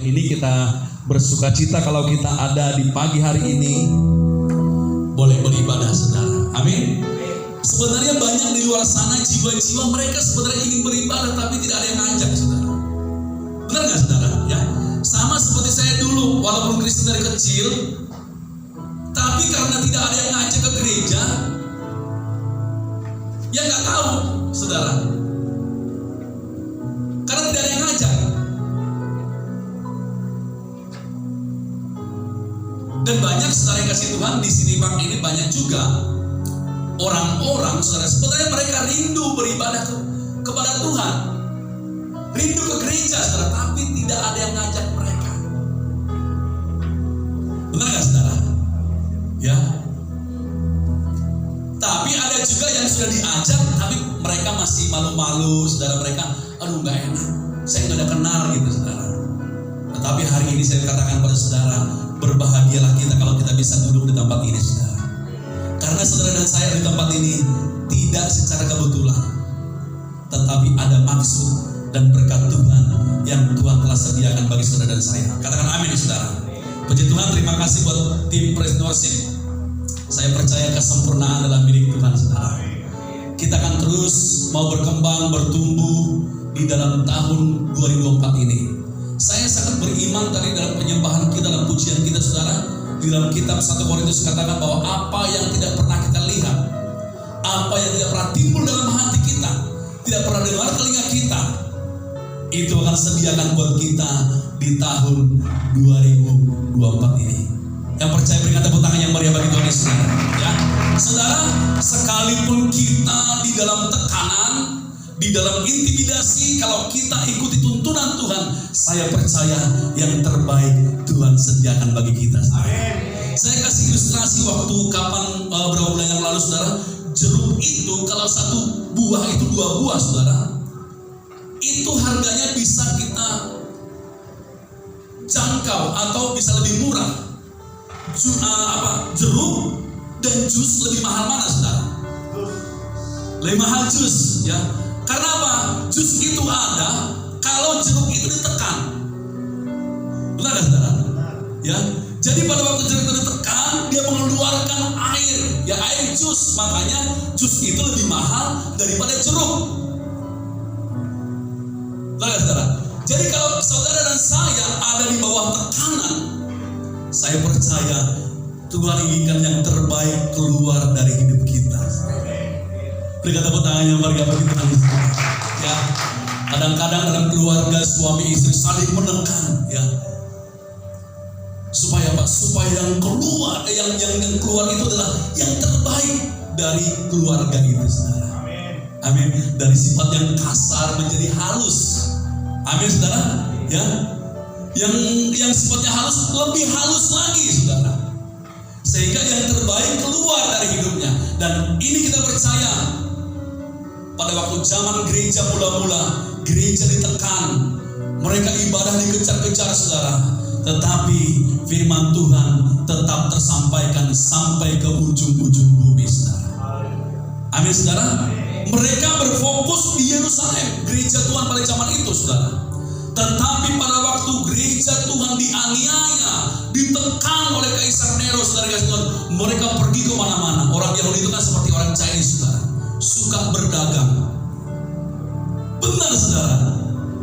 ini kita bersuka cita kalau kita ada di pagi hari ini boleh beribadah, saudara. Amin. Sebenarnya banyak di luar sana jiwa-jiwa mereka sebenarnya ingin beribadah tapi tidak ada yang ngajak, saudara. Benar nggak, saudara? Ya, sama seperti saya dulu, walaupun Kristen dari kecil, tapi karena tidak ada yang ngajak ke gereja, ya nggak tahu, saudara. Karena tidak ada yang ngajak. Dan banyak saudara yang kasih Tuhan di sini Pak ini banyak juga orang-orang saudara sebenarnya mereka rindu beribadah kepada Tuhan, rindu ke gereja saudara, tapi tidak ada yang ngajak mereka. Benar nggak, saudara? Ya. Tapi ada juga yang sudah diajak tapi mereka masih malu-malu, saudara. Mereka, aduh nggak enak, saya nggak ada kenal gitu, saudara. Tetapi hari ini saya katakan pada saudara, berbahagialah kita kalau kita bisa duduk di tempat ini, saudara. Karena saudara dan saya di tempat ini tidak secara kebetulan, tetapi ada maksud dan berkat Tuhan yang Tuhan telah sediakan bagi saudara dan saya. Katakan amin, saudara. Puji Tuhan, terima kasih buat tim Praise Worship. Saya percaya kesempurnaan adalah milik Tuhan, saudara. Kita akan terus mau berkembang, bertumbuh di dalam tahun 2004 ini. Saya sangat beriman tadi dalam penyembahan kita, dalam pujian kita, saudara. Di dalam kitab 1 Korintus katakan bahwa apa yang tidak pernah kita lihat, apa yang tidak pernah timbul dalam hati kita, tidak pernah dengar telinga kita, itu akan sediakan buat kita di tahun 2024 ini. Yang percaya berikan tepuk tangan yang meriah bagi Tuhan Yesus, saudara. Ya, saudara, sekalipun kita di dalam tekanan, di dalam intimidasi, kalau kita ikuti tuntunan Tuhan, saya percaya yang terbaik Tuhan sediakan bagi kita. Amin. Saya kasih ilustrasi waktu berapa bulan yang lalu, saudara. Jeruk itu kalau satu buah itu 2 buah, saudara, itu harganya bisa kita jangkau atau bisa lebih murah. Jeruk dan jus lebih mahal mana, saudara? Lebih mahal jus, ya. Karena apa? Jus itu ada kalau jeruk itu ditekan. Benar gak, saudara? Ya. Jadi pada waktu jeruk itu ditekan, dia mengeluarkan air, ya air jus. Makanya jus itu lebih mahal daripada jeruk. Benar gak, saudara? Jadi kalau saudara dan saya ada di bawah tekanan, saya percaya Tuhan inginkan yang terbaik keluar dari hidup kita. Berikan tepuk tangan yang meriah bagi Tuhan. Ya, kadang-kadang dalam keluarga suami istri saling menekan, ya, supaya apa? Supaya yang keluar, yang keluar itu adalah yang terbaik dari keluarga itu, saudara. Amin. Dari sifat yang kasar menjadi halus. Amin, saudara. Ya, yang sifatnya halus lebih halus lagi, saudara. Sehingga yang terbaik keluar dari hidupnya. Dan ini kita percaya. Pada waktu zaman gereja mula-mula, gereja ditekan, mereka ibadah dikejar-kejar, saudara. Tetapi firman Tuhan tetap tersampaikan sampai ke ujung-ujung bumi, saudara. Amin, saudara. Mereka berfokus di Yerusalem, gereja Tuhan pada zaman itu, saudara. Tetapi pada waktu gereja Tuhan dianiaya, ditekan oleh Kaisar Nero, saudara, mereka pergi ke mana-mana. Orang Yahudi itu kan seperti orang Chinese, saudara, suka berdagang. Benar, saudara.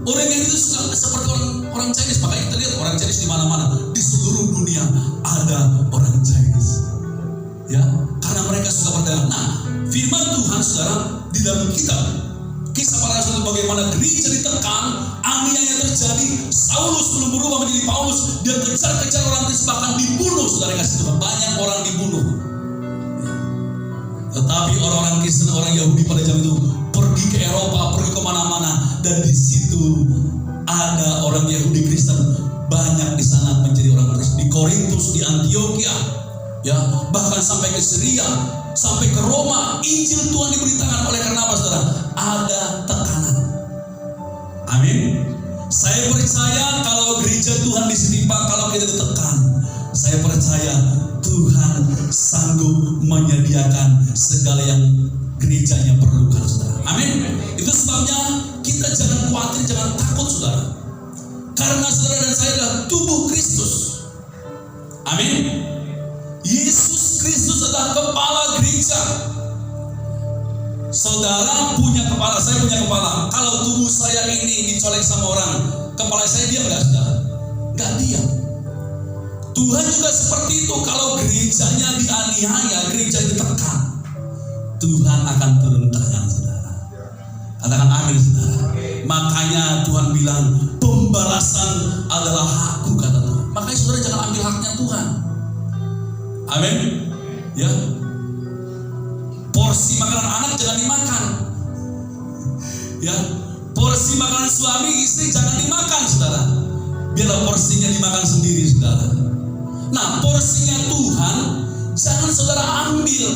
Orang yang itu suka seperti orang Chinese. Makanya kita lihat orang Chinese di mana-mana, di seluruh dunia ada orang Chinese. Ya, karena mereka suka berdagang. Nah, firman Tuhan, saudara, di dalam kitab Kisah Para Rasul bagaimana gereja ditekan, aniaya terjadi. Saulus belum berubah menjadi Paulus, dia kejar-kejar orang Kristen, bahkan dibunuh, saudara kasih Tuhan. Banyak orang dibunuh. Tetapi orang-orang Kristen, orang Yahudi pada zaman itu pergi ke Eropa, pergi ke mana-mana, dan di situ ada orang Yahudi Kristen banyak di sana menjadi orang Kristen. Di Korintus, di Antioquia, ya, bahkan sampai ke Syria, sampai ke Roma, Injil Tuhan diberitakan. Oleh karena apa, saudara? Ada tekanan. Amin. Saya percaya kalau gereja Tuhan di sini, Pak, kalau kita ditekan, saya percaya Tuhan sanggup menyediakan segala yang gerejanya perlukan, saudara. Amin. Itu sebabnya kita jangan khawatir, jangan takut, saudara. Karena saudara dan saya adalah tubuh Kristus. Amin. Yesus Kristus adalah kepala gereja. Saudara punya kepala, saya punya kepala. Kalau tubuh saya ini dicolek sama orang, kepala saya diam nggak, saudara? Nggak diam. Tuhan juga seperti itu. Kalau gerejanya dianiaya, gereja ditekan, Tuhan akan turun tangan, saudara. Katakan amin, saudara. Makanya Tuhan bilang, pembalasan adalah hakku, kata Tuhan. Makanya saudara jangan ambil haknya Tuhan. Amin. Ya. Porsi makanan anak jangan dimakan. Ya. Porsi makanan suami istri jangan dimakan, saudara. Biarlah porsinya dimakan sendiri, saudara. Nah, porsinya Tuhan jangan saudara ambil.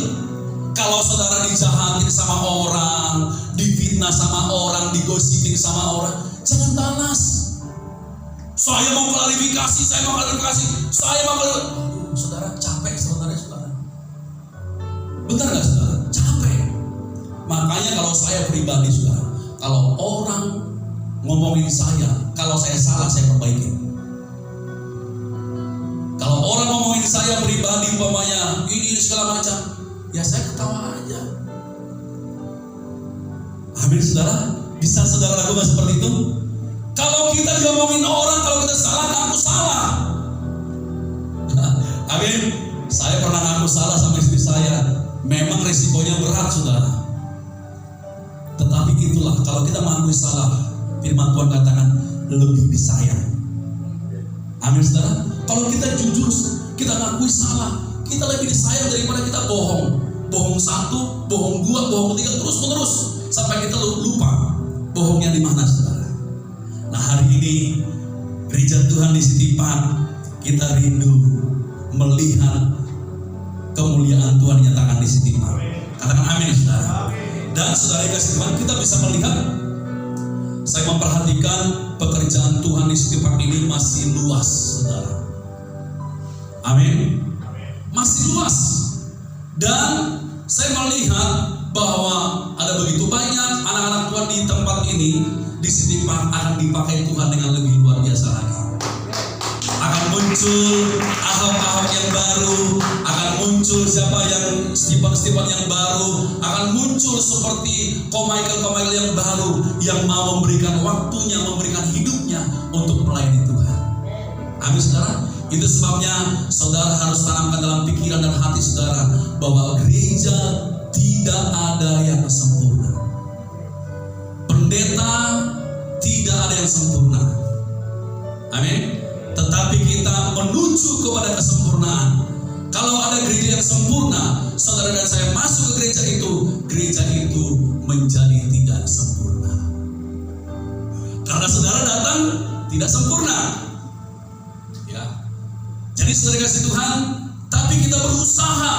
Kalau saudara dijahatin sama orang, difitnah sama orang, digosipin sama orang, jangan balas. Saya mau klarifikasi. Saudara capek sebenarnya, saudara. Benar nggak, saudara? Capek. Makanya kalau saya pribadi, saudara, kalau orang ngomongin saya, kalau saya salah saya perbaiki. Kalau orang ngomongin saya pribadi, umpamanya ini segala macam, ya saya ketawa aja. Amin, saudara. Bisa saudara lakukan seperti itu? Kalau kita diomongin orang, kalau kita salah, ngaku salah. Amin. Saya pernah ngaku salah sama istri saya. Memang resikonya berat, saudara. Tetapi itulah, kalau kita mengakui salah, firman Tuhan katakan lebih disayang. Amin, saudara. Kalau kita jujur, kita ngakui salah, kita lebih disayang daripada kita bohong. Bohong satu, bohong dua, bohong tiga, terus menerus sampai kita lupa bohongnya di mana, saudara. Nah, hari ini gereja Tuhan di Sitipan, kita rindu melihat kemuliaan Tuhan dinyatakan di Sitipan. Katakan amin, saudara. Dan saudara yang kasih Tuhan, kita bisa melihat, saya memperhatikan pekerjaan Tuhan di Sitipan ini masih luas, saudara. Amin. Masih luas. Dan saya melihat bahwa ada begitu banyak anak-anak Tuhan di tempat ini, di Sitipan akan dipakai Tuhan dengan lebih luar biasa lagi. Akan muncul ahok-ahok yang baru, akan muncul siapa yang Stipan yang baru, akan muncul seperti Komichael yang baru, yang mau memberikan waktunya, memberikan hidupnya untuk melayani Tuhan. Amin, saudara. Itu sebabnya saudara harus tanamkan dalam pikiran dan hati saudara bahwa gereja tidak ada yang sempurna. Pendeta tidak ada yang sempurna. Amin. Tetapi kita menuju kepada kesempurnaan. Kalau ada gereja yang sempurna, saudara dan saya masuk ke gereja itu menjadi tidak sempurna. Karena saudara datang tidak sempurna. Ya. Jadi saudara kasih Tuhan, tapi kita berusaha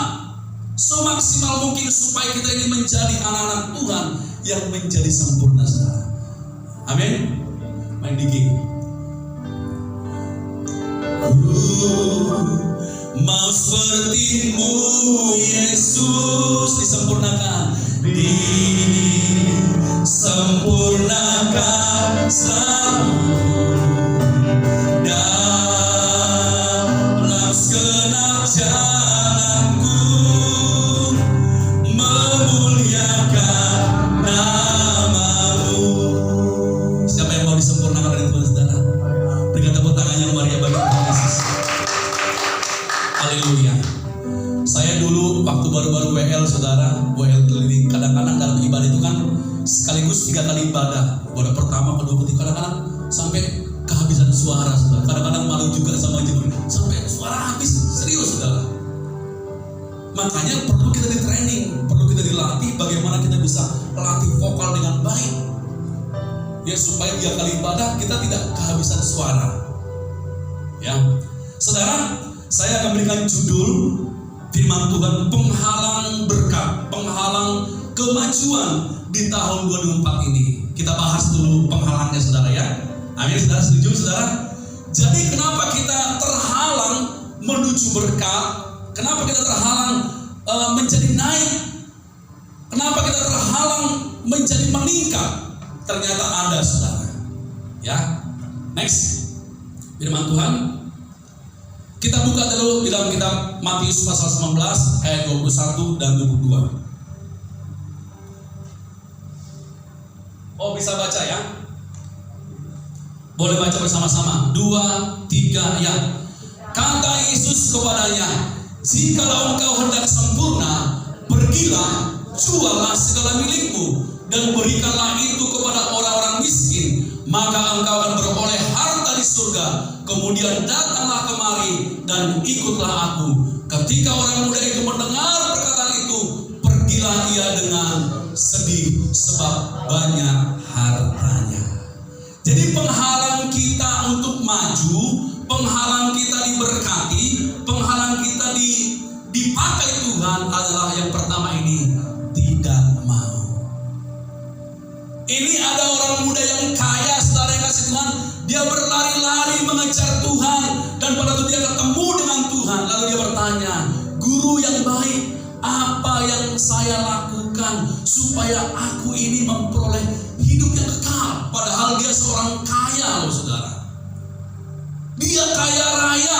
semaksimal mungkin supaya kita ini menjadi anak-anak Tuhan yang menjadi sempurna, saudara. Amin. Main digi. Mau seperti-Mu Yesus, disempurnakan, disempurnakan selalu dalam segenap jalanku, memuliakan nama-Mu. Siapa yang mau disempurnakan dari Tuhan, saudara? Berikan tepuk tangannya Maria bagi Tuhan Yesus. Haleluya. Saya dulu waktu baru-baru WL, saudara, WL keliling, kadang-kadang dalam ibadah itu kan sekaligus 3 kali ibadah. Ibadah pertama, kedua, ketiga, kadang-kadang sampai kehabisan suara, saudara. Kadang-kadang malu juga sama jemaat, sampai suara habis, serius, saudara. Makanya perlu kita di training, perlu kita dilatih bagaimana kita bisa melatih vokal dengan baik. Ya, supaya 3 kali ibadah kita tidak kehabisan suara. Ya, saudara, saya akan berikan judul firman Tuhan, penghalang berkat, penghalang kemajuan di tahun 2024 ini. Kita bahas dulu penghalangnya, saudara, ya. Amin, saudara, setuju, saudara? Jadi kenapa kita terhalang menuju berkat? Kenapa kita terhalang menjadi naik? Kenapa kita terhalang menjadi meningkat? Ternyata ada, saudara. Ya, next. firman Tuhan. Kita buka dulu di dalam kitab Matius pasal 19 ayat 21 dan 22. Oh, bisa baca ya? Boleh baca bersama-sama. 2, 3 ya. Kata Yesus kepadanya, "Jikalau engkau hendak sempurna, pergilah, juallah segala milikmu dan berikanlah itu kepada orang-orang miskin, maka engkau akan beroleh harta di surga. Kemudian datanglah kemari dan ikutlah aku." Ketika orang muda itu mendengar perkataan itu, pergilah ia dengan sedih sebab banyak hartanya. Jadi penghalang kita untuk maju, penghalang kita diberkati, penghalang kita dipakai Tuhan adalah yang pertama ini, tidak mau. Ini ada orang muda yang kaya, saudara yang kasih Tuhan, dia berlari-lari mengejar Tuhan, dan pada waktu dia ketemu dengan Tuhan, lalu dia bertanya, "Guru yang baik, apa yang saya lakukan supaya aku ini memperoleh hidup yang kekal?" Padahal dia seorang kaya loh saudara. Dia kaya raya.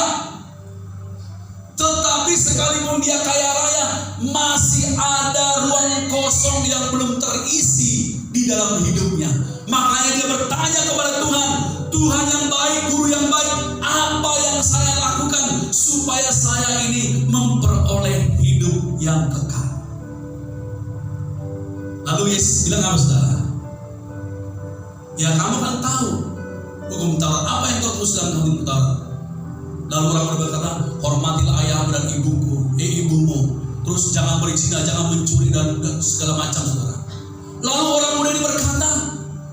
Tetapi sekalipun dia kaya raya, masih ada ruang kosong yang belum terisi di dalam hidupnya. Makanya dia bertanya kepada Tuhan, "Tuhan yang baik, guru yang baik, apa yang saya lakukan supaya saya ini memperoleh hidup yang kekal?" Lalu Yesus bilang apa saudara? "Ya kamu kan tahu hukum Taurat, apa yang kau tulis dalam hukum Taurat?" Lalu orang berkata, "Hormatilah ayahmu dan ibumu. Terus jangan berzina, jangan mencuri dan segala macam saudara." Lalu orang muda ini berkata,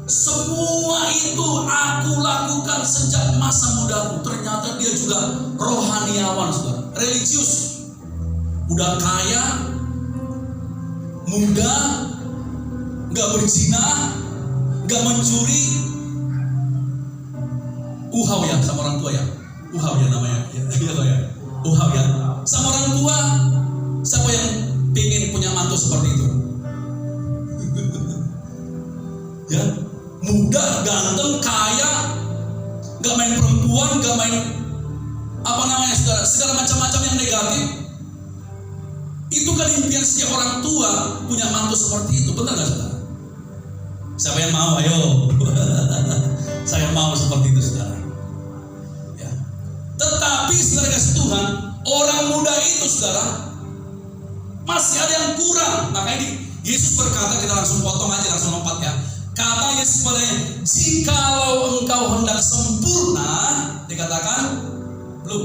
"Semua itu aku lakukan sejak masa mudaku." Ternyata dia juga rohaniawan saudara, religius. Udah kaya, muda, gak berzina, gak mencuri. Uhau ya sama orang tua ya. Uhau ya namanya. Ya. Uhau ya. Sama orang tua. Siapa yang pengen punya mantu seperti itu? Ya, muda, ganteng, kaya, gak main perempuan, gak main apa namanya saudara, segala macam-macam yang negatif. Itu kan impian setiap orang tua punya mantu seperti itu, benar gak saudara? Siapa yang mau? Ayo. Saya mau seperti itu saudara. Ya. Tetapi saudara kasih Tuhan, orang muda itu saudara masih ada yang kurang. Makanya Yesus berkata, kita langsung potong aja, langsung lompat ya. Kata Yesus kepadanya, "Jikalau engkau hendak sempurna," dikatakan belum.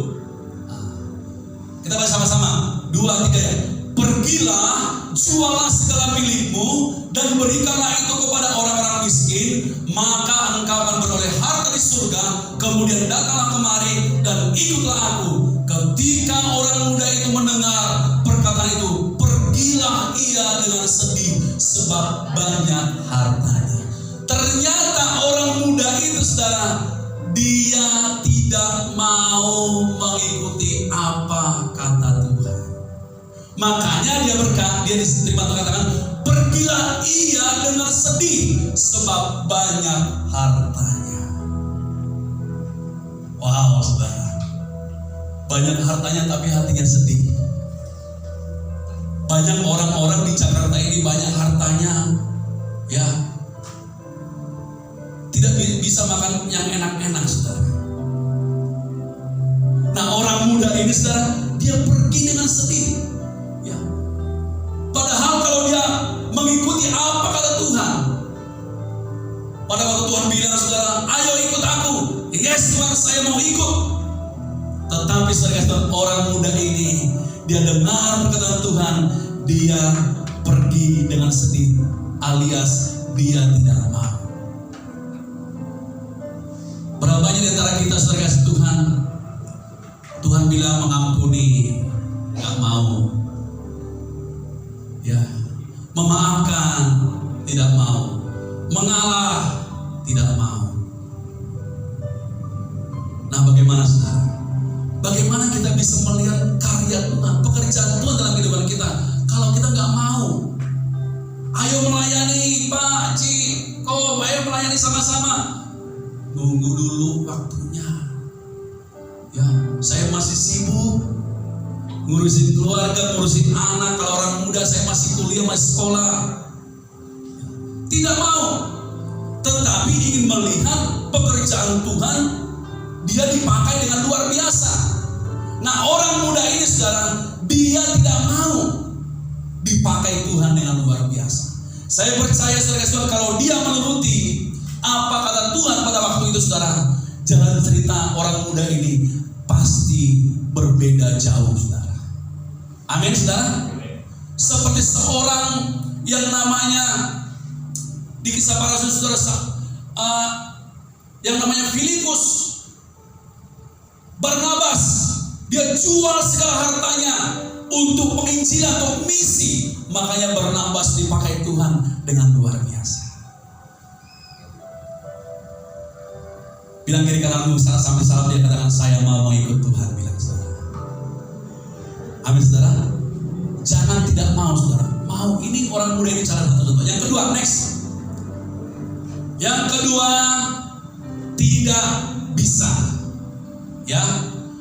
Kita baca sama-sama. 2, 3 ya. "Pergilah, jualah segala milikmu dan berikanlah itu kepada orang-orang miskin, maka engkau akan beroleh harta di surga. Kemudian datanglah kemari dan ikutlah aku." Ketika orang muda itu mendengar perkataan itu, pergilah ia dengan sedih sebab banyak hartanya. Ternyata orang muda itu saudara, dia tidak mau mengikuti apa kata Tuhan. Makanya dia diterima Tuhan katakan, "Pergilah ia dengan sedih sebab banyak hartanya." Wow saudara, banyak hartanya tapi hatinya sedih. Banyak orang-orang di Jakarta ini banyak hartanya, ya, tidak bisa makan yang enak-enak saudara. Nah orang muda ini saudara, dia pergi dengan sedih, ya. Padahal kalau dia mengikuti apa kata Tuhan, pada waktu Tuhan bilang saudara, "Ayo ikut aku." Yes Tuhan, saya mau ikut. Tetapi saudara, orang muda ini, dia dengar perkataan Tuhan, dia pergi dengan sedih, alias dia tidak mau. Berapa banyak di antara kita saudara Tuhan, Tuhan bilang mengampuni, nggak mau, ya, memaafkan, tidak mau, mengalah, tidak mau. Nah bagaimana saudara? Bagaimana kita bisa melihat karya Tuhan, pekerjaan Tuhan dalam kehidupan kita, kalau kita nggak mau? Ayo melayani Pak, Ci, ayo melayani sama-sama. Nunggu dulu waktunya. Ya, saya masih sibuk ngurusin keluarga, ngurusin anak. Kalau orang muda saya masih kuliah, masih sekolah. Tidak mau, tetapi ingin melihat pekerjaan Tuhan dia dipakai dengan luar biasa. Nah, orang muda ini saudara, dia tidak mau dipakai Tuhan dengan luar biasa. Saya percaya saudara, kalau dia menuruti apa kata Tuhan pada waktu itu saudara, jalan cerita orang muda ini pasti berbeda jauh saudara. Amin saudara. Seperti seorang yang namanya di Kisah Para Rasul saudara, yang namanya Filipus, Barnabas, dia jual segala hartanya untuk penginjilan, untuk misi. Makanya Barnabas dipakai Tuhan dengan luar biasa. Bilang kiri kananmu sampai salam, dia katakan saya mau mengikut Tuhan. Bilang saudara. Amin saudara. Jangan tidak mau saudara. Mau, ini orang muda ini cara satu-satu. Yang kedua, next. Yang kedua, tidak bisa. Ya,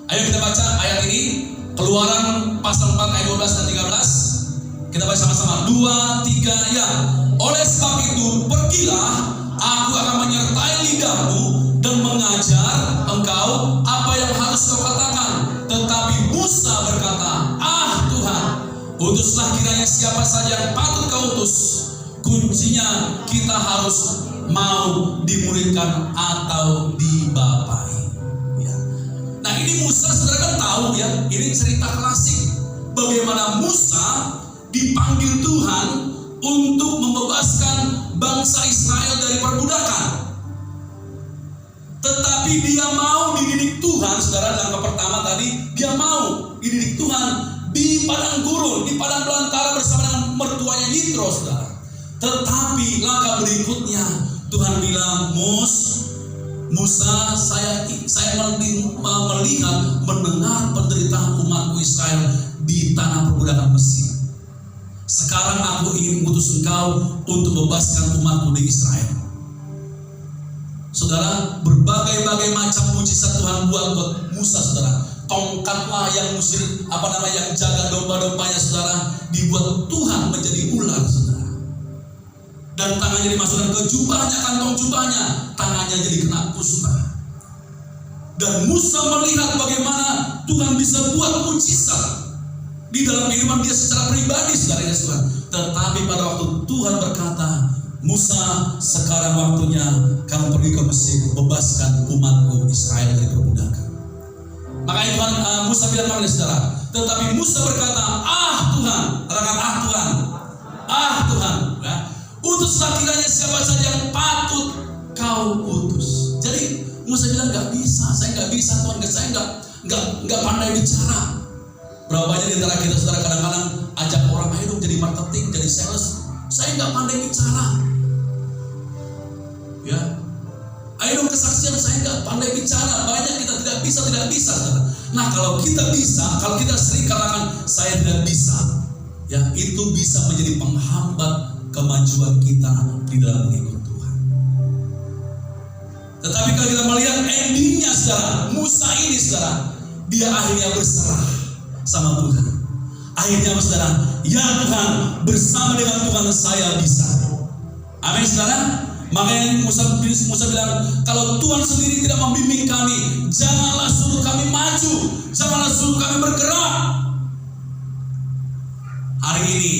ayo kita baca ayat ini, Keluaran pasal 4 ayat 12 dan 13. Kita baca sama-sama. 2, 3, ya. Oleh sebab itu, pergilah, aku akan menyertai lidahmu dan mengajar engkau apa yang harus kau katakan. Tetapi Musa berkata, Tuhan, utuslah kiranya siapa saja yang patut kau utus. Kuncinya kita harus mau dimuridkan atau dibapai. Ya. Nah, ini Musa saudara kan tahu ya, ini cerita klasik bagaimana Musa dipanggil Tuhan untuk membebaskan bangsa Israel dari perbudakan. Tetapi dia mau dididik Tuhan, saudara. Langkah pertama tadi, dia mau dididik Tuhan di padang gurun, di padang belantara bersama dengan mertuanya Yitro, saudara. Tetapi langkah berikutnya, Tuhan bilang, Musa, saya melihat, mendengar penderitaan umatku Israel di tanah perbudakan Mesir. Sekarang aku ingin mengutus engkau untuk membebaskan umatku di Israel. Saudara, berbagai-bagai macam mujizat Tuhan buat Musa, saudara. Tongkatlah yang yang jaga domba-dombanya, saudara, dibuat Tuhan menjadi ular, saudara. Dan tangannya dimasukkan ke jubahnya, kantong jubahnya, tangannya jadi kena kusta. Dan Musa melihat bagaimana Tuhan bisa buat mujizat di dalam kehidupan dia secara pribadi, saudara. Tetapi pada waktu Tuhan berkata, Musa, sekarang waktunya kamu pergi ke Mesir, bebaskan umatku Israel dari perbudakan. Makanya Tuhan, Musa bilang kepada saudara. Tetapi Musa berkata, Tuhan, katakan Tuhan, Tuhan, ya. Utuslah kiranya siapa saja yang patut kau utus. Jadi Musa bilang nggak bisa, saya nggak bisa Tuhan, saya nggak pandai bicara. Berapa banyak di antara kita saudara kadang-kadang ajak orang, ayo dong jadi marketing, jadi sales, saya nggak pandai bicara. Ya, ayo dong kesaksian, saya nggak pandai bicara. Banyak kita tidak bisa. Saudara. Nah, kalau kita bisa, kalau kita sering katakan saya tidak bisa, ya itu bisa menjadi penghambat kemajuan kita di dalam mengikut Tuhan. Tetapi kalau kita melihat endingnya, saudara, Musa ini, saudara, dia akhirnya berserah sama Tuhan. Akhirnya, saudara, ya Tuhan, bersama dengan Tuhan saya bisa. Amin, saudara. Makanya Musa bilang, kalau Tuhan sendiri tidak membimbing kami, janganlah suruh kami maju, janganlah suruh kami bergerak. Hari ini,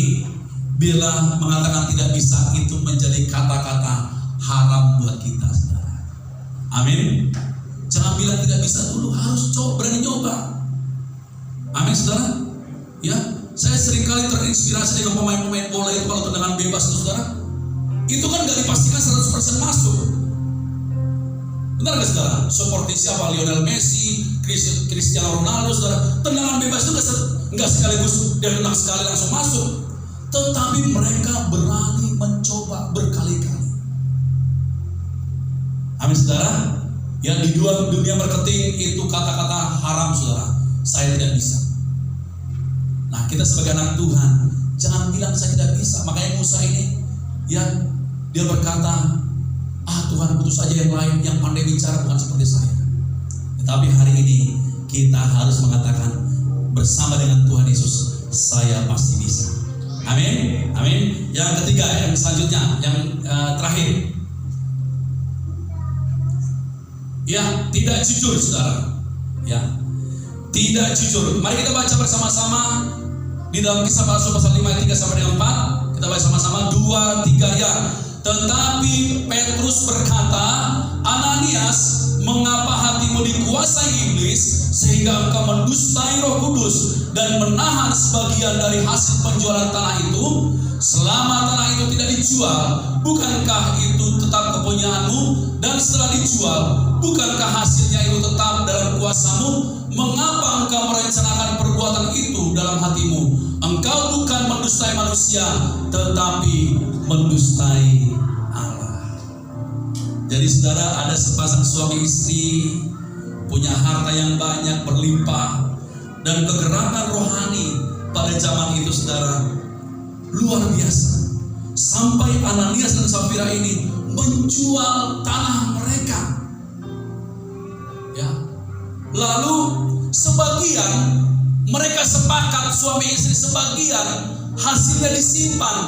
bila mengatakan tidak bisa, itu menjadi kata-kata haram buat kita, saudara. Amin. Jangan bilang tidak bisa dulu, harus berani nyoba. Amin, saudara. Ya, saya seringkali terinspirasi dengan pemain-pemain bola itu kalau tendangan bebas, saudara. Itu kan gak dipastikan 100% masuk. Benar gak saudara? Seperti siapa? Lionel Messi, Cristiano Ronaldo, saudara. Tendangan bebas itu gak sekaligus dia tendang sekali langsung masuk. Tetapi mereka berani mencoba berkali-kali. Amin, saudara. Yang di dunia marketing itu kata-kata haram, saudara. Saya tidak bisa. Nah, kita sebagai anak Tuhan, jangan bilang saya tidak bisa. Makanya Musa ini, ya, dia berkata, Tuhan, putus saja yang lain yang pandai bicara, bukan seperti saya. Tetapi hari ini bersama dengan Tuhan Yesus, saya pasti bisa. Amin, amin. Yang ketiga, yang selanjutnya, yang terakhir, ya, tidak jujur, saudara. Ya, tidak jujur. Mari kita baca bersama-sama di dalam Kisah Para Rasul pasal 5 ayat 3 sampai dengan 4. Kita baca sama-sama 2, 3 ya. Tetapi Petrus berkata, Ananias, mengapa hatimu dikuasai iblis sehingga engkau mendustai Roh Kudus dan menahan sebagian dari hasil penjualan tanah itu? Selama tanah itu tidak dijual, bukankah itu tetap kepunyaanmu? Dan setelah dijual, bukankah hasilnya itu tetap dalam kuasamu? Mengapa engkau merencanakan perbuatan itu dalam hatimu? Engkau bukan mendustai manusia, tetapi mendustai Allah. Jadi saudara, ada sepasang suami istri punya harta yang banyak, berlimpah, dan kegerakan rohani pada zaman itu, saudara, luar biasa. Sampai Ananias dan Safira ini menjual tanah mereka. Ya. Lalu sebagian mereka sepakat, suami istri, sebagian hasilnya disimpan,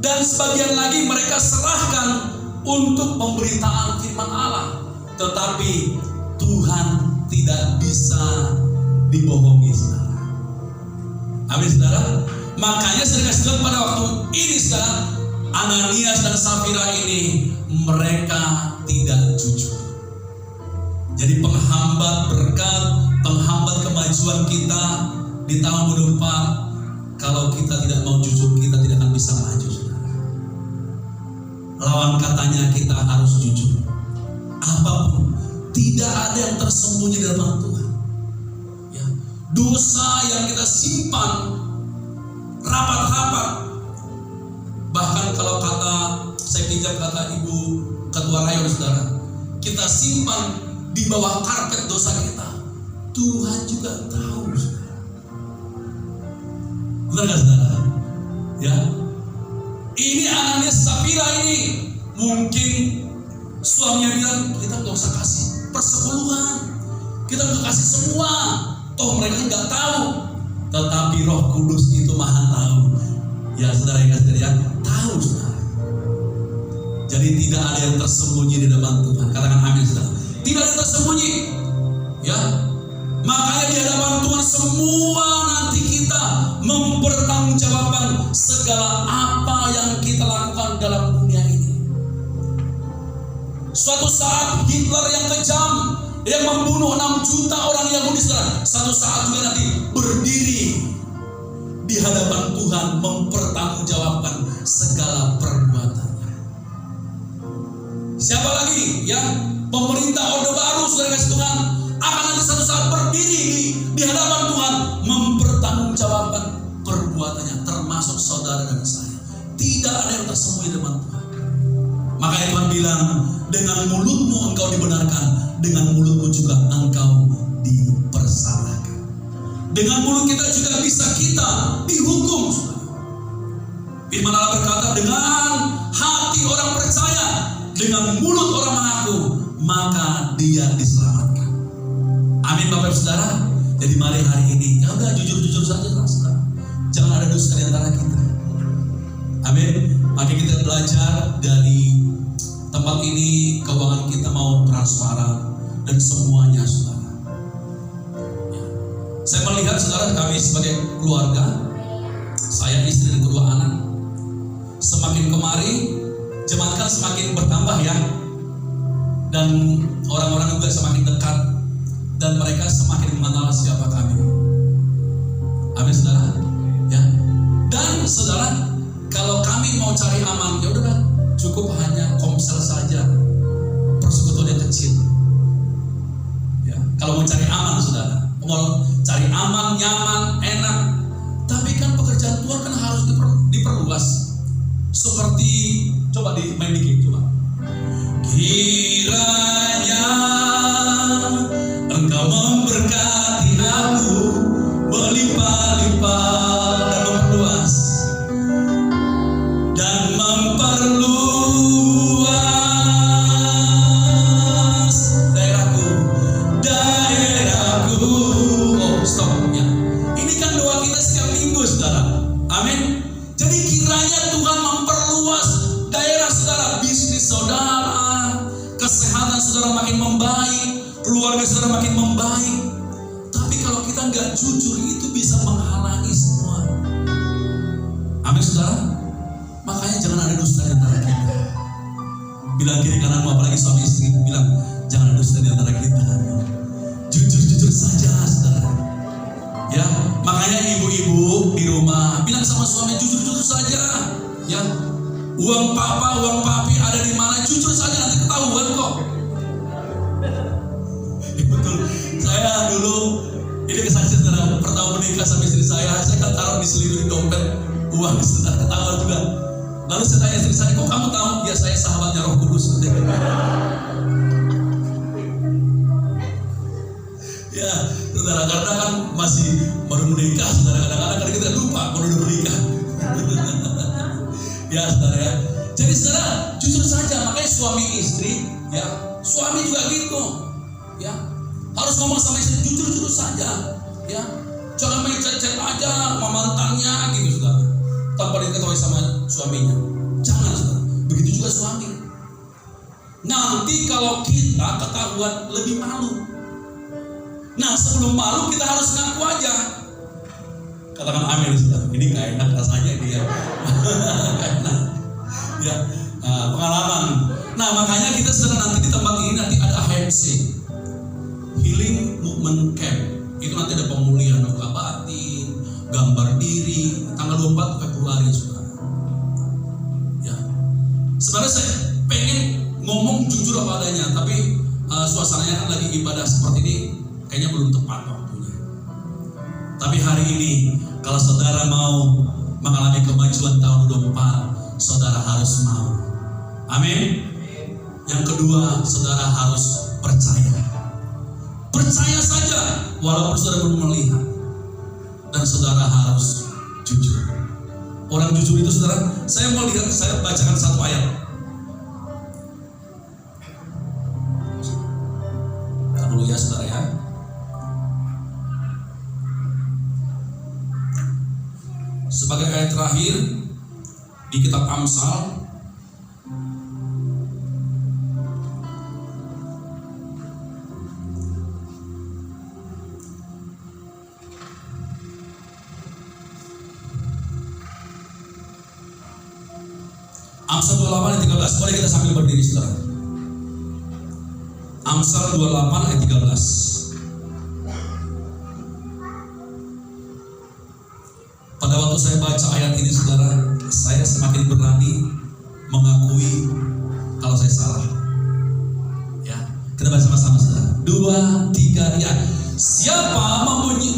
dan sebagian lagi mereka serahkan untuk pemberitaan firman Allah. Tetapi Tuhan tidak bisa dibohongi, saudara. Amin, saudara. Makanya saudara, pada waktu ini, saudara, Ananias dan Safira ini mereka tidak jujur. Jadi penghambat berkat, penghambat kemajuan kita di tahun 2024, kalau kita tidak mau jujur, kita tidak akan bisa maju, saudara. Lawan katanya kita harus jujur. Apapun, tidak ada yang tersembunyi di dalam Tuhan. Ya. Dosa yang kita simpan rapat-rapat, bahkan kalau saya pinjam kata Ibu Ketua Rayon, saudara, kita simpan di bawah karpet dosa kita, Tuhan juga tahu, saudara. Benar gak, saudara? Ya, ini Ananias Safira ini mungkin suaminya bilang, kita gak usah kasih persepuluhan, kita gak kasih semua, toh mereka nggak tahu. Tetapi Roh Kudus itu Maha tahu. Ya, saudara yang kasih ya, tahu, saudara. Jadi tidak ada yang tersembunyi di depan Tuhan. Katakan amin, saudara. Tidak ada yang tersembunyi. Ya, makanya di hadapan Tuhan semua nanti kita mempertanggungjawabkan segala apa yang kita lakukan dalam dunia ini. Suatu saat Hitler yang kejam, yang membunuh 6 juta orang Yahudi, saudara, satu saat juga nanti berdiri di hadapan Tuhan mempertanggungjawabkan segala perbuatannya. Siapa lagi? Ya, pemerintah Orde Baru, saudara kasih Tuhan, akan nanti satu saat berdiri di hadapan Tuhan mempertanggungjawabkan perbuatannya, termasuk saudara dan saya. Tidak ada yang tersembunyi di depan Tuhan. Makanya Tuhan bilang, dengan mulutmu engkau dibenarkan, dengan mulutmu juga engkau dipersalahkan. Dengan mulut kita juga bisa kita dihukum. Firman Allah berkata, dengan hati orang percaya, dengan mulut orang mengaku, maka dia diselamatkan. Amin, Bapak Ibu Saudara. Jadi mari hari ini, ya udah jujur-jujur saja, saudara. Jangan ada dusta di antara kita. Amin. Mari kita belajar dari tempat ini, keuangan kita mau transparan dan semuanya, saudara. Ya. Saya melihat, saudara, kami sebagai keluarga, saya, istri dan kedua anak, semakin kemari jemaat kan semakin bertambah, ya, dan orang-orang juga semakin dekat, dan mereka semakin mengenal siapa kami. Amin, saudara. Ya. Dan saudara, kalau kami mau cari aman, ya udah, cukup hanya komsel saja, persekutuan yang kecil. Ya, kalau mau cari aman, saudara, mau cari aman, nyaman, enak, tapi kan pekerjaan Tuhan kan harus diperluas. Seperti, coba main dikit, coba. Kiranya Engkau memberkati aku berlimpah-limpah dan memperluas daerahku membaik, keluarga saudara makin membaik. Tapi kalau kita nggak jujur, itu bisa menghalangi semua. Amin saudara. Makanya jangan ada dusta di antara kita. Bilang kiri kananmu, apalagi suami istri, bilang jangan ada dusta di antara kita. Jujur-jujur saja saudara. Ya, makanya ibu-ibu di rumah bilang sama suami jujur-jujur saja. Ya, uang papa, uang papi ada di mana, jujur saja, nanti ketahuan kok. Betul. Saya dulu ini kesaksian saudara, pertama menikah sama istri saya kan taruh di seluruh dompet uang saudara, ketahuan juga. Lalu saya tanya istri saya, kok kamu tahu? Ya saya sahabatnya Roh Kudus. Ya, saudara, karena kan masih baru menikah, saudara, kadang-kadang kita lupa kalau udah menikah. Ya, saudara ya. Jadi saudara, jujur saja, makanya suami istri, ya, suami juga gitu, ya, harus ngomong sama istri jujur-jujur saja, ya, jangan main chat-chat aja sama mantannya gitu, saudara, tanpa diketahui sama suaminya. Jangan, saudara. Begitu juga suami. Nanti kalau kita ketahuan lebih malu. Nah, sebelum malu kita harus ngaku aja. Katakan amin, saudara. Ini gak enak rasanya dia. Gak enak. Ya, pengalaman. Nah, makanya kita sedang nanti di tempat ini nanti ada HMC, Healing Movement Camp. Itu nanti ada pemulihan luka batin, gambar diri, tanggal 24 Februari, saudara. Ya, sebenarnya saya pengen ngomong jujur apa adanya, tapi suasananya kan lagi ibadah seperti ini, kayaknya belum tepat waktunya. Tapi hari ini, kalau saudara mau mengalami kemajuan tahun 24, saudara harus mau. Amin. Yang kedua, saudara harus percaya. Percaya saja, walaupun saudara belum melihat. Dan saudara harus jujur. Orang jujur itu, saudara, saya mau lihat, saya bacakan satu ayat. Dulu ya, saudara ya. Sebagai ayat terakhir di kitab Amsal Amsal 28 ayat 13. Boleh kita sambil berdiri, saudara. Amsal 28 ayat 13. Pada waktu saya baca ayat ini, saudara, saya semakin berani mengakui kalau saya salah. Ya, kita baca sama-sama, saudara. 2, 3, ya. Siapa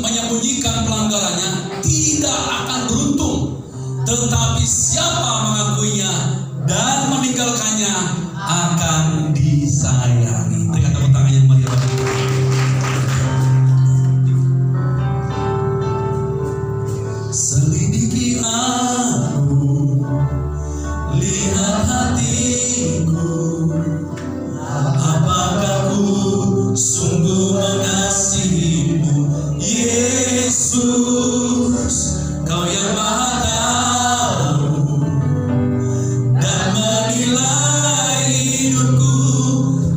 menyembunyikan pelanggarannya tidak akan beruntung, tetapi siapa mengakuinya dan meninggalkannya akan disayangi. Berikan tepuk tangan yang meriah. Selidiki aku, lihat hatiku, apakah ku sungguh mengasihimu, Yesus, Kau yang Maha Tahu dan menilai hidupku,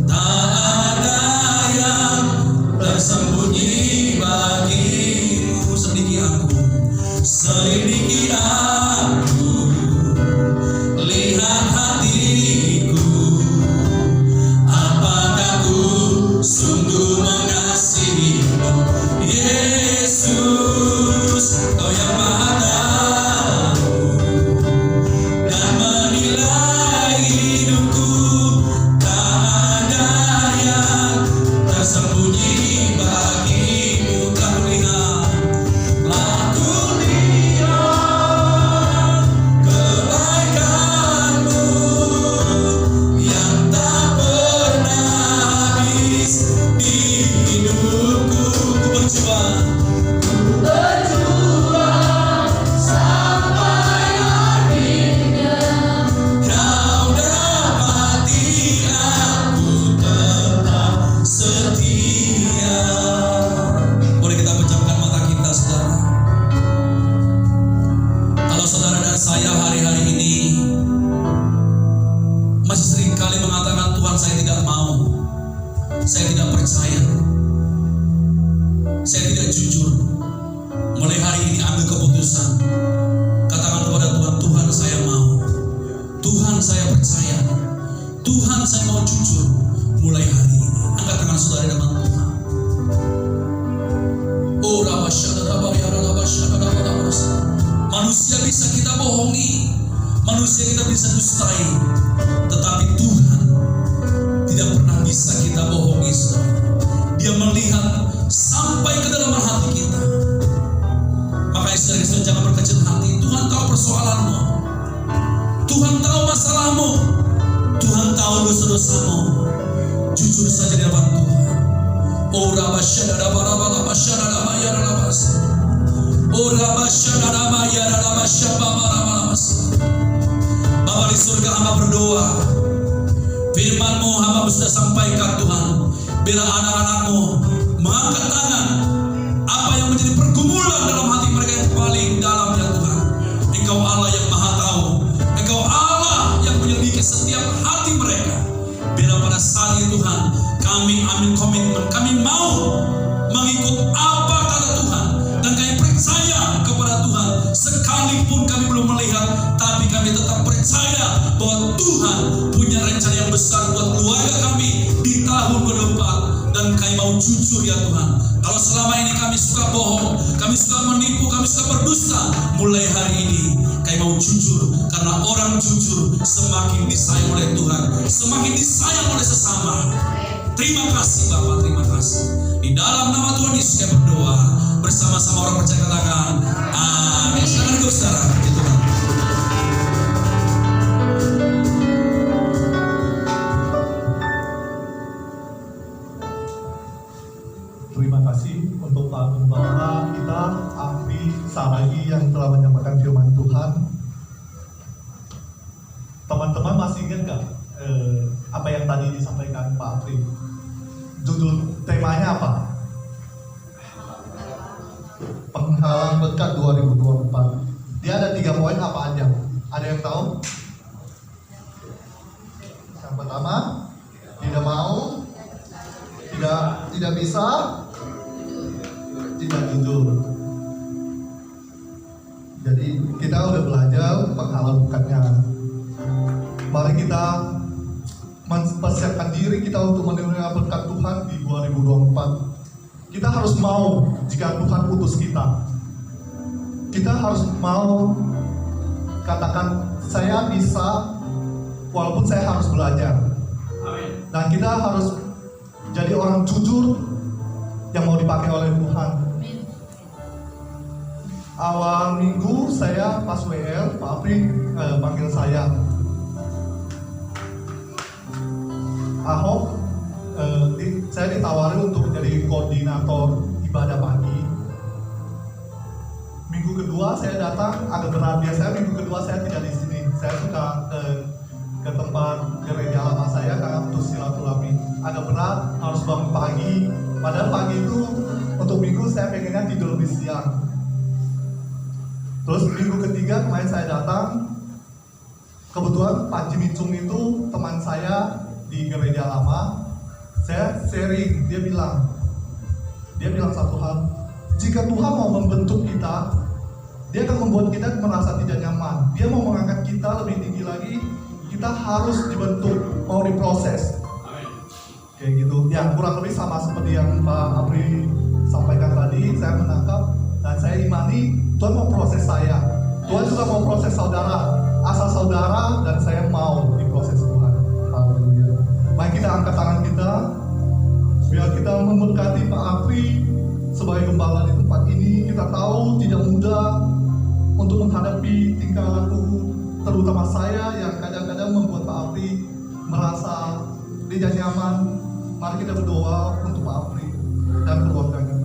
tak ada yang tersembunyi bagimu. Selidiki aku, lihat hatiku, apakah ku sungguh mengasihi saya tidak percaya, saya tidak jujur. Mulai hari ini ambil keputusan. Katakan kepada Tuhan, Tuhan saya mau. Tuhan saya percaya. Tuhan saya mau jujur. Mulai hari ini. Angkat tangan saudara depan Tuhan. Oh manusia bisa kita bohongi, manusia kita bisa dustai, tetapi Tuhan tidak pernah bisa kita bohongi, saudara. Dia melihat sampai ke dalam hati kita. Makanya saudara, jangan berkecil hati. Tuhan tahu persoalanmu, Tuhan tahu masalahmu, Tuhan tahu dosa-dosamu. Jujur saja di depan Tuhan. Oh Bapa di surga, hamba berdoa, firman-Mu hamba sudah sampaikan Tuhan. Bila anak-anak-Mu mengangkat tangan, apa yang menjadi pergumulan dalam hati mereka yang paling dalam, ya Tuhan, Engkau Allah yang maha tahu, Engkau Allah yang menyelidiki setiap hati mereka. Bila pada saat itu Tuhan, kami ambil komitmen, kami mau mengikut apa kata Tuhan, dan kami percaya kepada Tuhan. Sekalipun kami belum melihat, tapi kami tetap percaya bahwa Tuhan punya rencana yang besar buat keluarga kami di tahun ke depan. Dan kami mau jujur, ya Tuhan. Kalau selama ini kami suka bohong, kami suka menipu, kami suka berdusta, mulai hari ini kami mau jujur. Karena orang jujur semakin disayang oleh Tuhan, semakin disayang oleh sesama. Terima kasih Bapak, terima kasih. Di dalam nama Tuhan Yesus saya berdoa. Bersama-sama orang percaya katakan amin. Silakan duduk saudara, ya Tuhan. Terima kasih untuk Pak Gembala kita, Afri Saragi yang telah menyampaikan firman Tuhan. Teman-teman masih ingat gak apa yang tadi disampaikan Pak Afri? Judul temanya apa? Penghalang berkat 2024. Dia ada 3 poin, apa aja? Ada yang tahu? Yang pertama, tidak mau, tidak bisa, tidak jujur. Jadi kita udah belajar penghalang berkatnya. Mari kita mempersiapkan diri kita untuk menerima berkat Tuhan di 2024. Kita harus mau jika Tuhan utus kita. Kita harus mau katakan saya bisa, walaupun saya harus belajar. Dan kita harus jadi orang jujur yang mau dipakai oleh Tuhan. Awal minggu saya pas WL, Pak Afri panggil saya. Ahok, saya ditawari untuk menjadi koordinator ibadah pagi. Minggu kedua saya datang agak berat. Biasanya minggu kedua saya tidak di sini. Saya suka ke tempat gereja lama saya karena untuk silaturahmi. Agak berat, harus bangun pagi. Padahal pagi itu untuk minggu saya pengennya tidur lebih siang. Terus minggu ketiga kemarin saya datang. Kebetulan Pak Jimmy Chung itu teman saya di gereja lama. Saya sharing, dia bilang satu hal, jika Tuhan mau membentuk kita, dia akan membuat kita merasa tidak nyaman. Dia mau mengangkat kita lebih tinggi lagi, kita harus dibentuk, mau diproses. Kayak gitu, ya kurang lebih sama seperti yang Pak Afri sampaikan tadi. Saya menangkap dan saya imani Tuhan mau proses saya, Tuhan juga mau proses saudara, asal saudara dan saya mau diproses Tuhan. Haleluya. Mari kita angkat tangan kita, biar kita memberkati Pak Afri sebagai gembala di tempat ini. Kita tahu tidak mudah untuk menghadapi tingkah laku, terutama saya yang kadang-kadang membuat Pak Afri merasa tidak nyaman. Mari kita berdoa untuk Pak Afri dan keluarganya.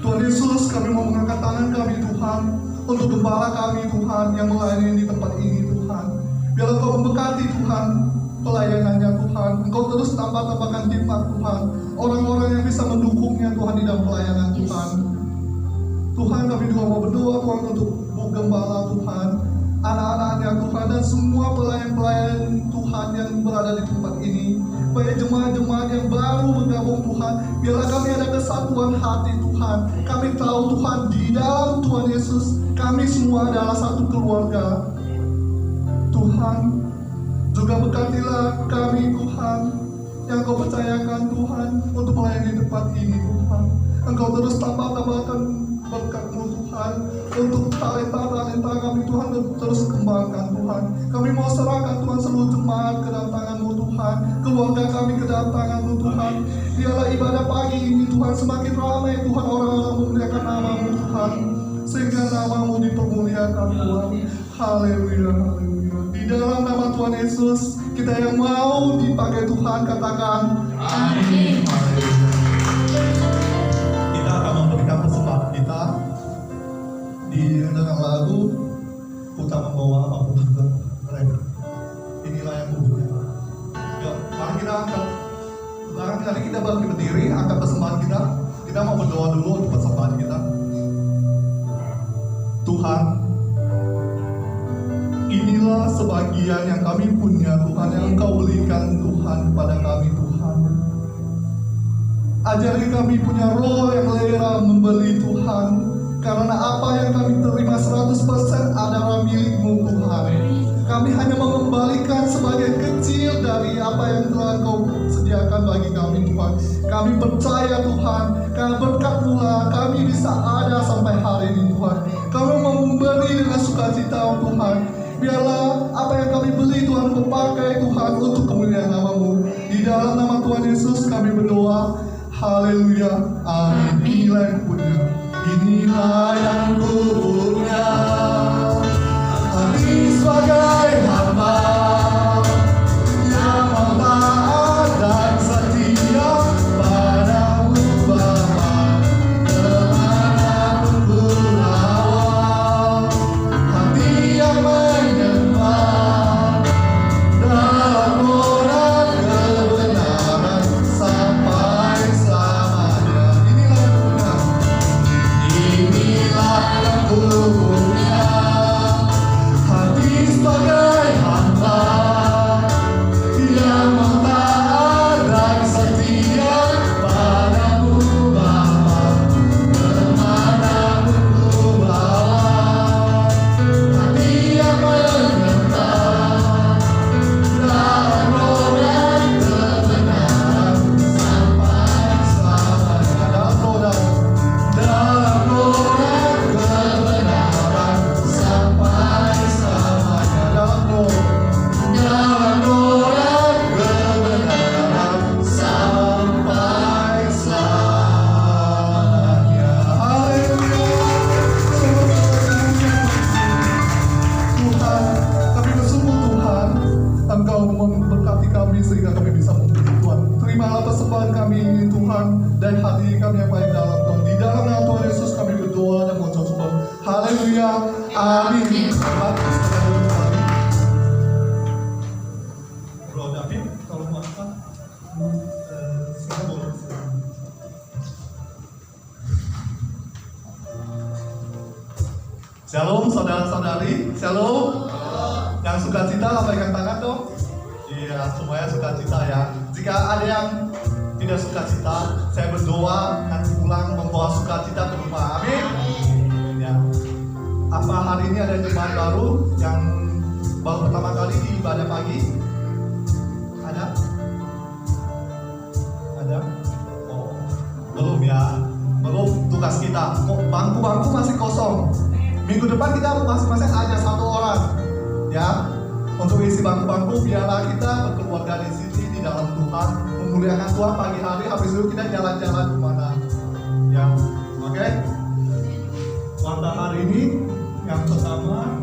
Tuhan Yesus, kami mau mengangkat tangan kami Tuhan, untuk gembala kami Tuhan yang melayani di tempat ini Tuhan. Biar Engkau memberkati Tuhan pelayanannya Tuhan. Engkau terus tambahkan hikmat Tuhan, orang-orang yang bisa mendukungnya Tuhan di dalam pelayanan Tuhan. Tuhan, kami juga mau berdoa Tuhan untuk Bu Gembala Tuhan, anak-anaknya Tuhan, dan semua pelayan-pelayan Tuhan yang berada di tempat ini. supaya jemaat-jemaat yang baru bergabung Tuhan, biarlah kami ada kesatuan hati Tuhan. Kami tahu Tuhan, di dalam Tuhan Yesus kami semua adalah satu keluarga. Tuhan, juga berkatilah kami Tuhan, yang Kau percayakan Tuhan untuk melayani tempat ini Tuhan. Engkau terus tambahkan berkat-Mu Tuhan, untuk talenta-talenta kami Tuhan terus kembangkan Tuhan. Kami mau serahkan Tuhan seluruh jemaat kedatangan-Mu Tuhan, keluarga kami kedatangan-Mu Tuhan. Biarlah ibadah pagi ini Tuhan semakin ramai Tuhan, orang-orang memuliakan nama-Mu Tuhan, sehingga nama-Mu dipermuliakan Tuhan. Haleluya, haleluya. Di dalam nama Tuhan Yesus, kita yang mau dipakai Tuhan, katakan amin. Haleluya. Kita akan memberikan persembahan kita dengan lagu "Ku Tak Membawa Apapun Juga Mereka". Inilah yang kupunya. Ya, mari kita angkat. Barangkali kita berdiri, angkat persembahan kita. Kita mau berdoa dulu untuk persembahan kita. Tuhan, inilah sebagian yang kami punya Tuhan, yang Engkau berikan Tuhan kepada kami Tuhan. Ajari kami punya roh yang lera membeli Tuhan, karena apa yang kami terima 100% adalah milik-Mu Tuhan. Kami hanya mengembalikan sebagian kecil dari apa yang telah Kau sediakan bagi kami Tuhan. Kami percaya Tuhan, karena berkat-Mu lah kami bisa ada sampai hari ini Tuhan. Kami memberi dengan sukacita Tuhan. Biarlah apa yang kami beli Tuhan Kau pakai Tuhan untuk kemuliaan nama-Mu. Di dalam nama Tuhan Yesus kami berdoa. Haleluya, amin. Inilah yang punya, inilah yang ku punya, hati sebagai hamba yang mau taat dan setia padamu Bapa, kemanapun ku lawan, hati yang menyembah dalam roda kebenaran sampai selamanya. Inilah yang punya, hati sebagai hamba yang mau taat dan setia padamu Bapa, kemanapun ku lawan, hati yang menyembah dalam roda kebenaran sampai selamanya. Dalam roda kebenaran sampai selamanya. Dalam roda kebenaran sampai selamanya. Haleluya. Tuhan, kami bersyukur Tuhan, Engkau memberkati kami sehingga kami bisa memberi Tuhan. Terimalah persembahan kami ini Tuhan, dan hati kami yang baik dalam Tuhan. Di dalam nama Tuhan Yesus kami berdoa dan mengucap syukur. Haleluya, amin. Bro David, kalau mau angkat, saya boleh. Shalom saudara-saudari, shalom. Yang sukacita lambaikan tangan dong. Iya, semuanya sukacita ya. Jika ada yang tidak sukacita, saya berdoa nanti pulang membawa sukacita ke rumah. Amin. Ya. Apa hari ini ada jemaat baru yang baru pertama kali di ibadah pagi? Ada? Ada? Oh, belum ya. Belum tugas kita. Bangku-bangku masih kosong. Minggu depan kita masing-masing aja satu orang, ya, untuk isi bangku-bangku. Biarlah kita berkeluarga di sini di dalam Tuhan, memuliakan Tuhan pagi hari. Habis itu kita jalan-jalan kemana, ya, oke? Pada hari ini yang pertama,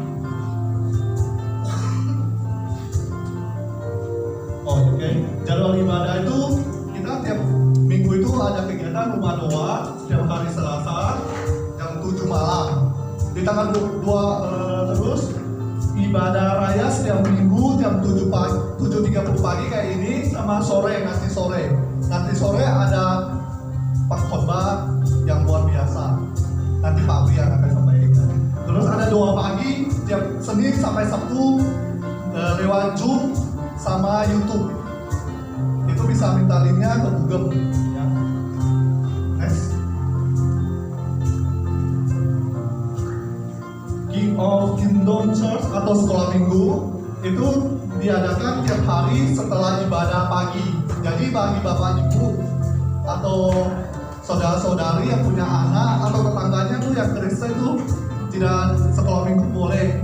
oke, jadwal ibadah itu kita tiap minggu itu ada kegiatan rumah doa setiap hari Selasa jam 7 malam. Di tanggal 2 terus ibadah raya setiap minggu jam 7.30 pagi kayak ini, sama nanti sore ada pengkhotbah yang luar biasa. Nanti Pak Wi yang akan sampaikan. Terus ada doa pagi tiap Senin sampai Sabtu lewat Zoom sama YouTube. Itu bisa minta linknya ke Google. Ya. Next. King of Kingdom Church atau sekolah minggu itu diadakan tiap hari setelah ibadah pagi. Jadi bagi bapak ibu atau saudara-saudari yang punya anak atau tetangganya tuh yang Kristen tuh tidak sekolah minggu boleh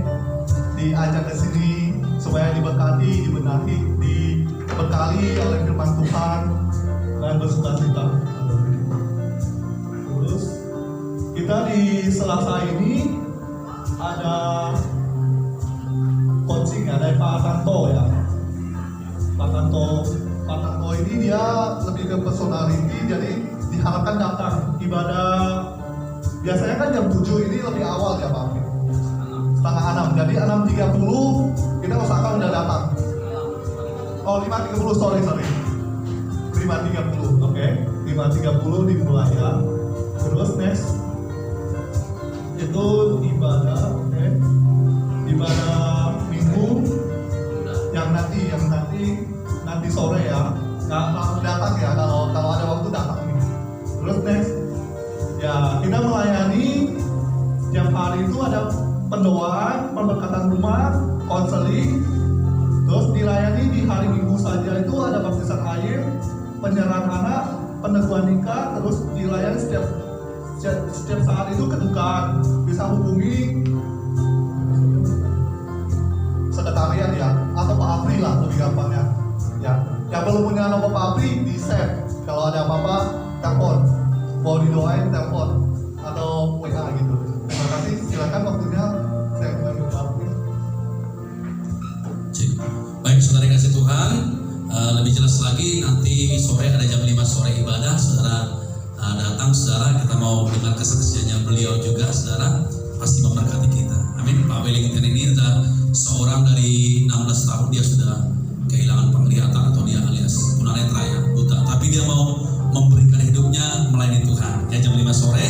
diajak ke sini supaya diberkati, dibenahi, dibekali oleh firman Tuhan dan bersukacita. Terus kita di Selasa ini ada coaching ya dari Pak Tanto ya. Pak Tanto ini dia lebih ke personality, jadi diharapkan datang ibadah. Biasanya kan jam 7 ini lebih awal ya Pak. Setengah 6, jadi 6.30 kita usahakan udah datang. Oh 5.30, sorry 5.30, oke. 5.30 dimulai ya. Terus next itu ibadah, oke. Ibadah minggu yang nanti sore ya. Nggak datang ya, kalau ada waktu datang nih. Terus next ya kita melayani tiap hari itu ada pendoaan, pemberkatan rumah, konseling. Terus dilayani di hari Minggu saja itu ada baptisan air, penyerahan anak, peneguhan nikah. Terus dilayani setiap saat itu kedukaan. Bisa hubungi sekretariat ya, atau Pak Apri lah lebih gampangnya. Ya, yang belum punya nomor Pak Apri di save. Kalau ada apa-apa, telepon. Mau didoain, telepon atau WA gitu. Terima kasih. Silakan waktunya saya kembali ke Pak Apri. Baik, saudara kasih Tuhan, lebih jelas lagi nanti sore ada jam 5 sore ibadah, saudara datang, saudara kita mau dengar kesaksiannya beliau juga, saudara pasti memberkati kita. Amin. Pak Wellington ini sudah seorang dari 16 tahun dia sudah kehilangan penglihatan atau dia alias tunanetra ya, buta, tapi dia mau memberikan hidupnya melayani Tuhan. Ya jam 5 sore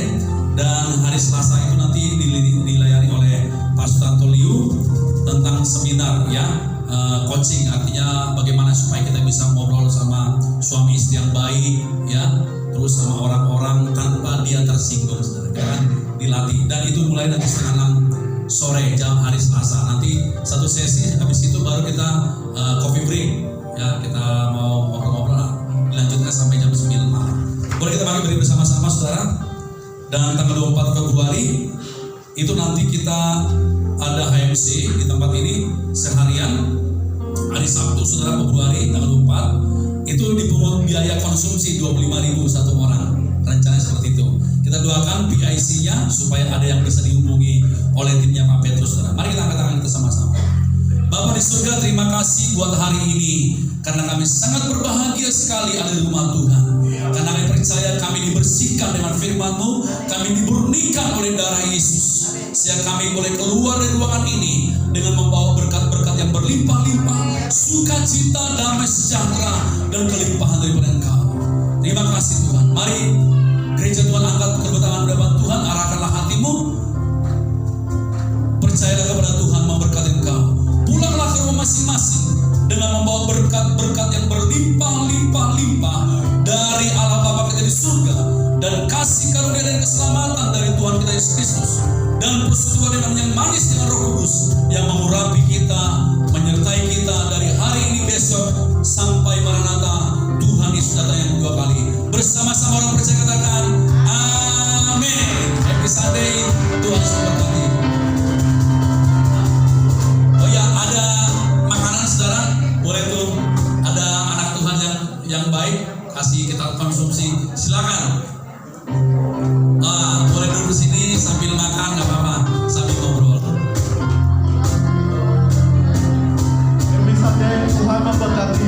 dan hari Selasa itu nanti dilayani oleh Pak Sutanto Liu tentang seminar ya, coaching, artinya bagaimana supaya kita bisa ngobrol sama suami istri yang baik ya, terus sama orang-orang tanpa dia tersinggung, saudara, kan dilatih. Dan itu mulai nanti setengah 6 sore jam hari Selasa. Nanti satu sesi, habis itu baru kita coffee break ya, kita mau ngobrol-ngobrol, dilanjutkan sampai jam 9 malam. Boleh kita bagi beri bersama-sama, saudara. Dan tanggal 24 Februari itu nanti kita ada HMC di tempat ini seharian. Hari Sabtu, saudara, Februari tanggal 24 itu dipungut biaya konsumsi 25.000 satu orang. Rencananya seperti itu. Kita doakan PIC-nya supaya ada yang bisa dihubungi oleh timnya Pak Petrus, saudara. Mari kita angkat tangan kita sama-sama. Bapak di surga, terima kasih buat hari ini karena kami sangat berbahagia sekali ada di rumah Tuhan. Karena kami percaya kami dibersihkan dengan firman-Mu, kami dimurnikan oleh darah Yesus. Sehingga kami boleh keluar dari ruangan ini dengan membawa berkat-berkat yang berlimpah-limpah, sukacita, damai sejahtera, dan kelimpahan daripada Engkau. Terima kasih Tuhan. Mari gereja Tuhan angkat kedua tangan hadapan Tuhan, arahkanlah hatimu. Percayalah kepada Tuhan memberkati engkau. Pulanglah ke rumah masing-masing dengan membawa berkat-berkat yang berlimpah-limpah-limpah dari Allah Bapa kita di surga, dan kasih karunia dan keselamatan dari Tuhan kita Yesus Kristus, dan persekutuan dengan yang manis dengan Roh Kudus yang mengurapi kita, menyertai kita dari hari ini besok sampai Maranatha Tuhan Yesus datang yang kedua kali. Bersama-sama orang percaya katakan amin. Happy Sunday, Tuhan Yesus memberkati. Oh ya, ada makanan, saudara, boleh tuh, ada anak Tuhan yang baik kasih kita konsumsi, silakan. Boleh duduk sini sambil makan, nggak apa-apa, sambil ngobrol. Happy Sunday, Tuhan memberkati.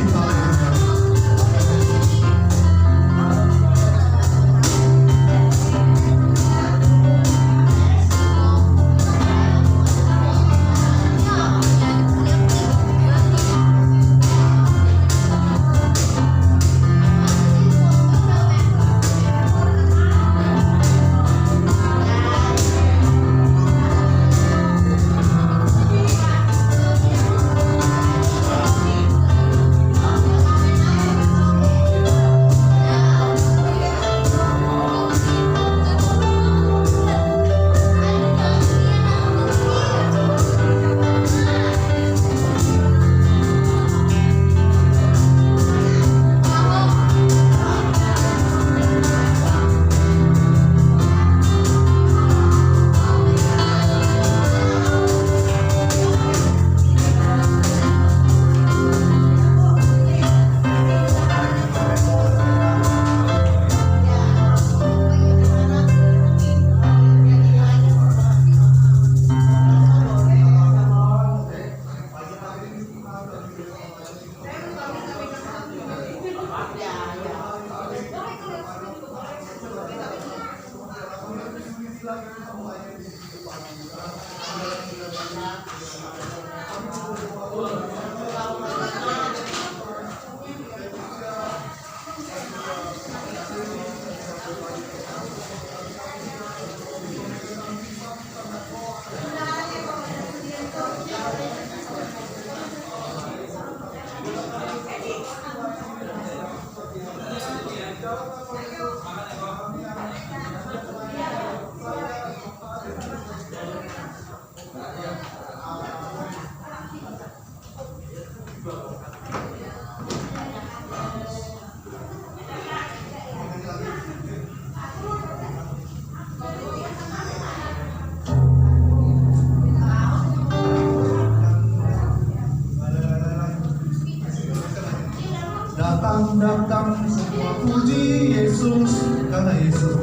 Yesus, karena Yesus.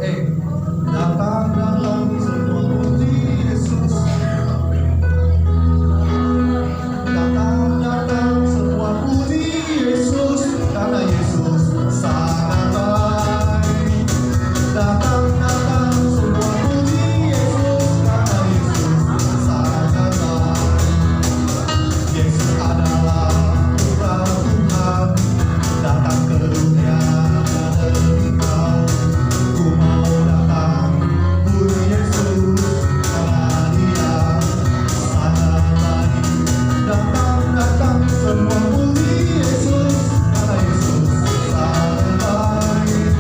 Datang semua puji Yesus. Datang semua puji Yesus, karena Yesus sangat baik. Datang semua puji Yesus, karena Yesus sangat baik. Yesus adalah Putra Tuhan, datang ke dunia demi kau. Ku mau datang puji Yesus, karena Dia sangat baik. Datang semua puji Yesus, karena Yesus sangat baik.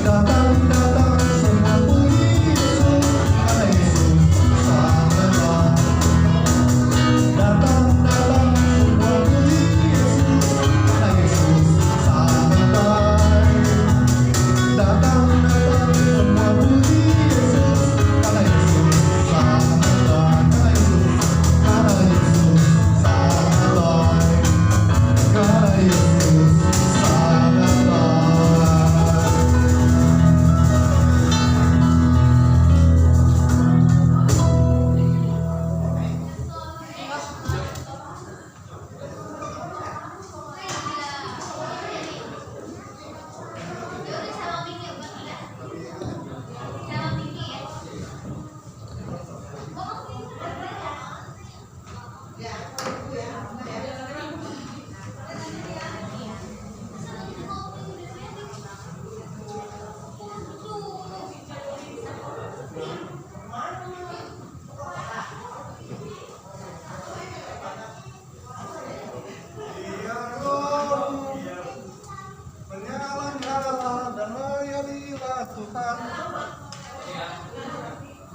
Datang semua puji Yesus, karena Yesus sangat baik. Datang semua puji Yesus, karena Yesus sangat baik. Datang semua puji Yesus, karena Yesus sangat baik. Karena Yesus sangat baik. Karena Yesus sangat baik. Menyala-nyala dan menyadilah Tuhan.